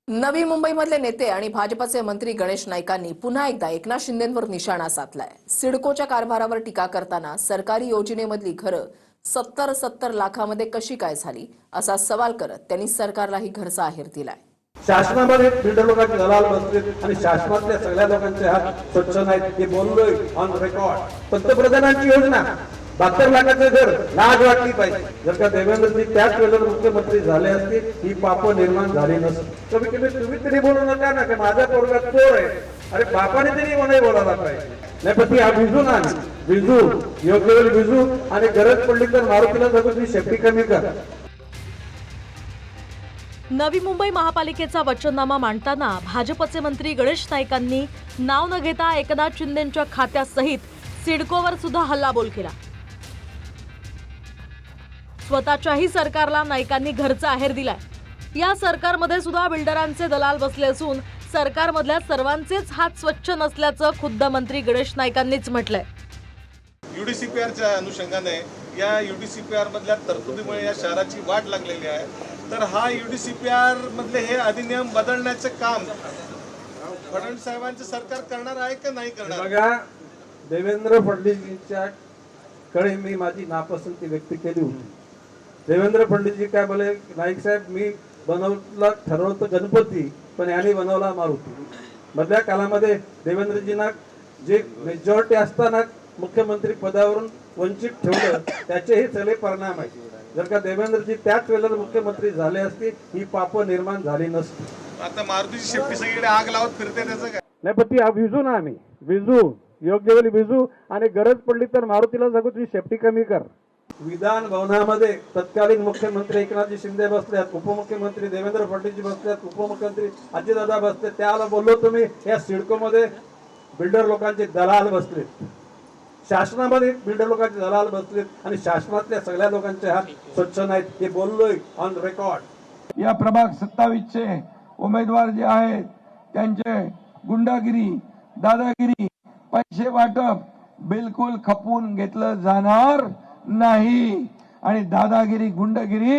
नवी मुंबईमधले नेते आणि भाजपचे मंत्री गणेश नाईकांनी पुन्हा एकदा एकनाथ शिंदेंवर निशाणा साधलाय। सिडकोच्या कारभारावर टीका करताना सरकारी योजनेमधली घरं 70 लाखामध्ये कशी काय झाली असा सवाल करत त्यांनी सरकारलाही घरचा आहेर दिलाय। शासनामध्ये बिल्डर लोकांचे दलाल बसलेत आणि शासनातल्या सगळ्या लोकांचे हात स्वच्छ नाहीत हे बोललोय ऑन रेकॉर्ड। पंतप्रधानांची योजना 72 लाखाचं घर लाज वाटली पाहिजे। जर का देवेंद्रजी त्याच वेळेला मुख्यमंत्री झाले असते ही पाप निर्माण झाली नसती। कमी कमी तुम्ही तरी बोलू नका ना की माझा पोरगा चोर आहे, अरे बापाने तरी नाही बोलायला पाहिजे। नाही पण ती हा बिजू ना बिजू योग्य वेळी बिजू आणि गरज पडली तर मारुतीला जगून सेफ्टी कमी कर। नवी मुंबई महापालिकेचा वचननामा मांडताना भाजपचे मंत्री गणेश नाईकांनी नाव न घेता एकनाथ शिंदेंच्या खात्यासहित सिडकोवर सुद्धा हल्लाबोल केला। स्वतःच्याही सरकारला नाईकांनी घरचा आहेर दिलाय। या सरकारमध्ये सुद्धा बिल्डरांचे दलाल बसले असून सरकारमधल्या सर्वांचेच हात स्वच्छ नसल्याचं खुद्द मंत्री गणेश नाईकांनीच म्हटलंय। यूडीसीपीआरच्या अनुषंगाने या यूडीसीपीआर मधल्या तरतुदीमुळे या शहराची वाट लागलेली आहे। तर हा यूडीसीपीआर मधले हे अधिनियम बदलण्याचे काम फडणवीस साहेबांचे सरकार करणार आहे का नाही करणार? बघा, देवेंद्र फडणवीसांच्या कडे मी माझी नापसंती व्यक्त केली होती। देवेंद्र फडणवीसजी काय बोले, नाईक साहेब मी बनवला ठरवतो गणपती पण यांनी बनवला मारुती। मधल्या काळामध्ये देवेंद्रजींना जे मेजॉरिटी असताना मुख्यमंत्री पदावरून वंचित ठेवलं त्याचेही सगळे परिणाम आहेत। जर का देवेंद्रजी त्याच वेळेला मुख्यमंत्री झाले असते ही पाप निर्माण झाली नसती। आता मारुतीची शेपटी सगळीकडे आग लावत फिरते त्याचं काय? नाही पण ती विजू ना आम्ही विजू योग्य वेळी विजू आणि गरज पडली तर मारुतीला जगू तुझी सेफ्टी कमी कर। विधान भवनामध्ये तत्कालीन मुख्यमंत्री एकनाथजी शिंदे बसल्यात, उपमुख्यमंत्री देवेंद्र फडणवीस बसल्यात, उपमुख्यमंत्री अजितदादा बसले। त्याला बोललो तुम्ही या सिडको मध्ये बिल्डर लोकांचे दलाल बसलेत, शासनामध्ये बिल्डर लोकांचे दलाल बसलेत आणि शासनातल्या सगळ्या लोकांचे हात स्वच्छ नाहीत हे बोललोय ऑन रेकॉर्ड। या प्रभाग 27 चे उमेदवार जे आहेत त्यांचे गुंडागिरी दादागिरी पैसे वाटप बिलकुल खपून घेतलं जाणार नाही आणि दादागिरी गुंडागिरी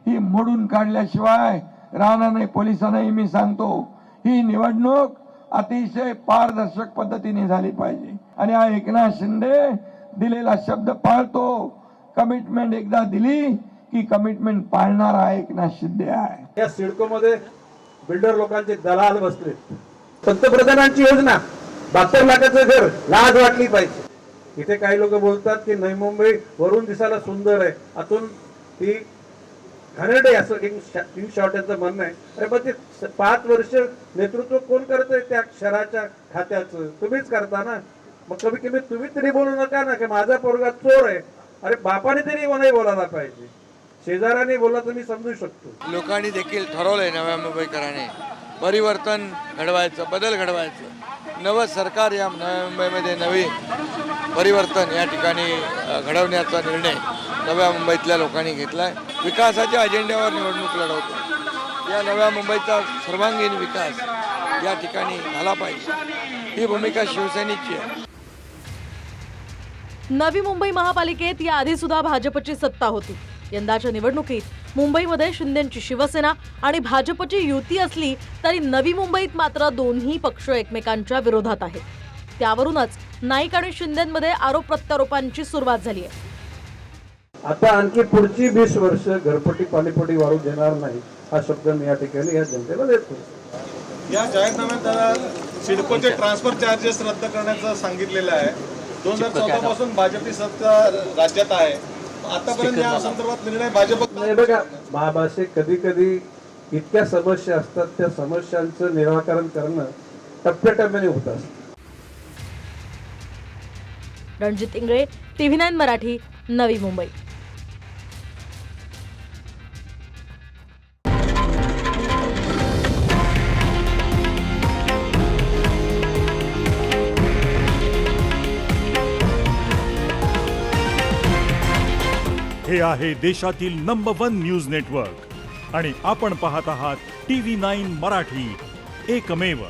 ही मोडून काढल्याशिवाय राहणार नाही। पोलिसांनाही मी सांगतो ही निवडणूक अतिशय पारदर्शक पद्धतीने झाली पाहिजे आणि हा एकनाथ शिंदे दिलेला शब्द पाळतो। कमिटमेंट एकदा दिली की कमिटमेंट पाळणारा एकनाथ शिंदे आहे। या सिडको मध्ये बिल्डर लोकांचे दलाल बसलेत। पंतप्रधानांची योजना 72 लाखाचं घर लाज वाटली पाहिजे। इथे काही लोक बोलतात की नवी मुंबई वरून दिसायला सुंदर आहे, आतून ती घाणेरडी असं इन शॉर्ट यांचं म्हणणं आहे। अरे पण ते 5 वर्ष नेतृत्व कोण करतंय त्या शहराच्या खात्याचं? तुम्हीच करता ना। मग कमी कमी तुम्ही तरी बोलू नका ना की माझा पोरगा चोर आहे, अरे बापाने तरी नाही बोलायला पाहिजे। शेजाऱ्याने बोलला तर मी समजू शकतो। लोकांनी देखील ठरवलंय नव्या मुंबईकरांनी परिवर्तन घडवायचं, बदल घडवायचं। नवं सरकार या नव्या मुंबईमध्ये नवी परिवर्तन या ठिकाणी घडवण्याचा निर्णय नव्या मुंबईतल्या लोकांनी घेतलाय। विकासाच्या अजेंड्यावर निवडणूक लढवतो। या नव्या मुंबईचा सर्वांगीण विकास या ठिकाणी झाला पाहिजे ही भूमिका शिवसेनेची आहे। नवी मुंबई महापालिकेत या आधी सुद्धा भाजपची सत्ता होती। यंदाच्या निवडणुकीत मुंबईमध्ये शिंदेंची शिवसेना आणि भाजपची युती असली तरी नवी मुंबईत मात्र दोन्ही पक्ष एकमेकांच्या विरोधात आहेत। त्यावरूनच नाईक आणि शिंदेंमध्ये आरोप प्रत्यारोपांची सुरुवात झाली आहे। आता आणखी पुढची 20 वर्ष घरपट्टी पाणीपट्टी वाढू देणार नाही हा शब्द मी या ठिकाणी या जनतेला देतो। या जाहीरनाम्यात सिडकोचे ट्रान्सफर चार्जेस रद्द करण्याचं सांगितलेलं आहे। 2014 पासून भाजपची सत्ता राज्यात आहे। आतापर्यंत या संदर्भात निर्णय भाजप नाही। बघा, बाबासे कधी कधी इतक्या समस्या असतात त्या समस्यांचं निराकरण करणं टप्प्याटप्प्याने होत असतं। रणजित इंगळे, TV9 मराठी, नवी मुंबई। हे आहे देशातील नंबर 1 न्यूज नेटवर्क आणि आपण पाहत आहात TV9 मराठी, एकमेव।